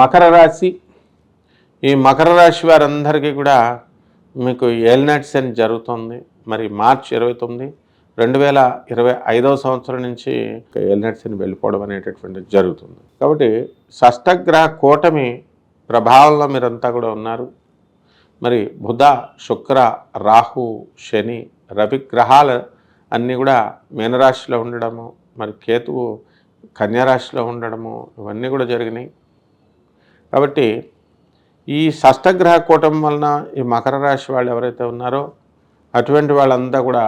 మకర రాశి. ఈ మకర రాశి వారందరికీ కూడా మీకు ఏలినాటి శని జరుగుతుంది. మరి మార్చి 29, 2025 సంవత్సరం నుంచి ఏలినాటి శని వెళ్ళిపోవడం అనేటటువంటిది జరుగుతుంది. కాబట్టి షష్టగ్రహ కూటమి ప్రభావంలో మీరంతా కూడా ఉన్నారు. మరి బుధ, శుక్ర, రాహు, శని, రవి గ్రహాలు అన్నీ కూడా మీనరాశిలో ఉండడము, మరి కేతువు కన్యారాశిలో ఉండడము, ఇవన్నీ కూడా జరిగినాయి. కాబట్టి ఈ షష్టగ్రహ కూటమి వలన ఈ మకర రాశి వాళ్ళు ఎవరైతే ఉన్నారో అటువంటి వాళ్ళంతా కూడా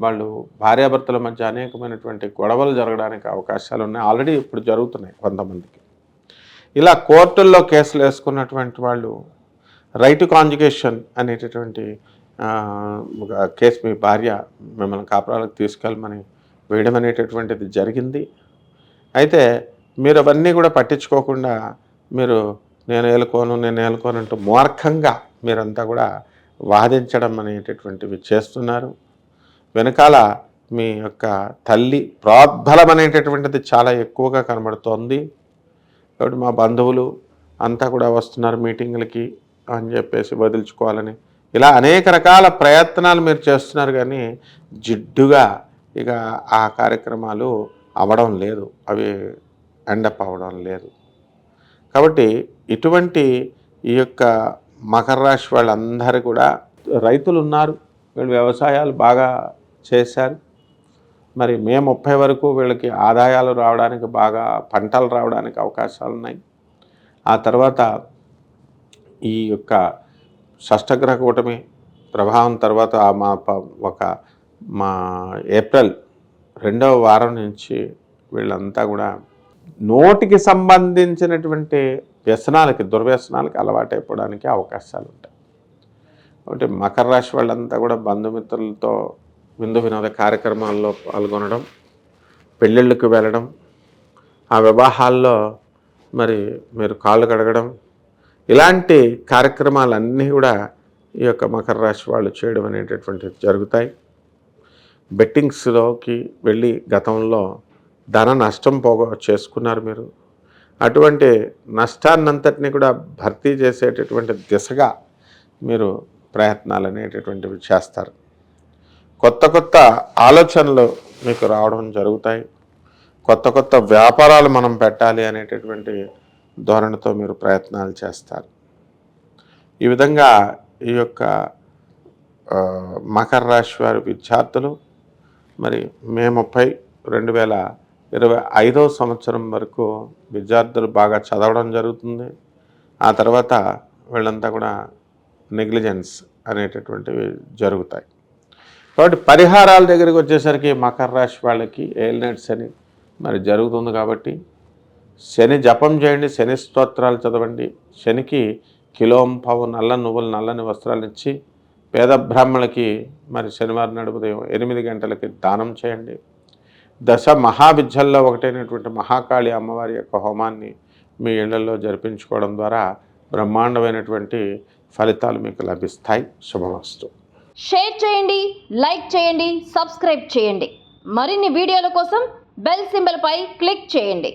వాళ్ళు భార్యాభర్తల మధ్య అనేకమైనటువంటి గొడవలు జరగడానికి అవకాశాలు ఉన్నాయి. ఆల్రెడీ ఇప్పుడు జరుగుతున్నాయి కొంతమందికి. ఇలా కోర్టుల్లో కేసులు వేసుకున్నటువంటి వాళ్ళు రైట్ టు కాంజుగేషన్ అనేటటువంటి కేసు మీ భార్య మిమ్మల్ని కాపురాలకు తీసుకెళ్ళమని వేయడం అనేటటువంటిది జరిగింది. అయితే మీరు అవన్నీ కూడా పట్టించుకోకుండా మీరు నేను ఏలుకోను అంటూ మూర్ఖంగా మీరంతా కూడా వాదించడం అనేటటువంటివి చేస్తున్నారు. వెనకాల మీ యొక్క తల్లి ప్రోద్బలం అనేటటువంటిది చాలా ఎక్కువగా కనబడుతోంది. కాబట్టి మా బంధువులు అంతా కూడా వస్తున్నారు మీటింగులకి అని చెప్పేసి వదిలించుకోవాలని ఇలా అనేక రకాల ప్రయత్నాలు మీరు చేస్తున్నారు. కానీ జిడ్డుగా ఇక ఆ కార్యక్రమాలు అవ్వడం లేదు, అవి ఎండప్ అవ్వడం లేదు. కాబట్టి ఇటువంటి ఈ యొక్క మకర రాశి వాళ్ళందరూ కూడా రైతులు ఉన్నారు. వీళ్ళు వ్యవసాయాలు బాగా చేశారు. మరి మే 30 వరకు వీళ్ళకి ఆదాయాలు రావడానికి, బాగా పంటలు రావడానికి అవకాశాలు ఉన్నాయి. ఆ తర్వాత ఈ యొక్క షష్టగ్రహ కూటమి ప్రభావం తర్వాత మా ఏప్రిల్ 2వ వారం నుంచి వీళ్ళంతా కూడా నోటికి సంబంధించినటువంటి వ్యసనాలకి, దుర్వ్యసనాలకి అలవాటైపోవడానికి అవకాశాలు ఉంటాయి. కాబట్టి మకర రాశి వాళ్ళంతా కూడా బంధుమిత్రులతో విందు వినోద కార్యక్రమాల్లో పాల్గొనడం, పెళ్ళిళ్ళకు వెళ్ళడం, ఆ వివాహాల్లో మరి మీరు కాళ్ళు కడగడం, ఇలాంటి కార్యక్రమాలన్నీ కూడా ఈ యొక్క మకర రాశి వాళ్ళు చేయడం అనేటటువంటివి జరుగుతాయి. బెట్టింగ్స్లోకి వెళ్ళి గతంలో ధన నష్టం చేసుకున్నారు మీరు. అటువంటి నష్టాన్నంతటినీ కూడా భర్తీ చేసేటటువంటి దిశగా మీరు ప్రయత్నాలు అనేటటువంటివి చేస్తారు. కొత్త కొత్త ఆలోచనలు మీకు రావడం జరుగుతాయి. కొత్త కొత్త వ్యాపారాలు మనం పెట్టాలి అనేటటువంటి ధోరణితో మీరు ప్రయత్నాలు చేస్తారు. ఈ విధంగా ఈ యొక్క మకర రాశి వారి విద్యార్థులు మరి మే 30, 2025 సంవత్సరం వరకు విద్యార్థులు బాగా చదవడం జరుగుతుంది. ఆ తర్వాత వీళ్ళంతా కూడా నెగ్లిజెన్స్ అనేటటువంటివి జరుగుతాయి. కాబట్టి పరిహారాల దగ్గరికి వచ్చేసరికి మకర రాశి వాళ్ళకి ఏలినాటి శని మరి జరుగుతుంది. కాబట్టి శని జపం చేయండి, శని స్తోత్రాలు చదవండి. శనికి కిలోంపావు నల్ల నువ్వులు, నల్లని వస్త్రాలు ఇచ్చి పేద బ్రాహ్మణులకి మరి శనివారం నాడు ఉదయం 8 గంటలకి దానం చేయండి. దశ మహావిద్యల్లో ఒకటైనటువంటి మహాకాళి అమ్మవారి యొక్క హోమాన్ని మీ ఇళ్లలో జరిపించుకోవడం ద్వారా బ్రహ్మాండమైనటువంటి ఫలితాలు మీకు లభిస్తాయి. శుభమస్తు. షేర్ చేయండి, లైక్ చేయండి, సబ్స్క్రైబ్ చేయండి. మరిన్ని వీడియోల కోసం బెల్ సింబల్పై క్లిక్ చేయండి.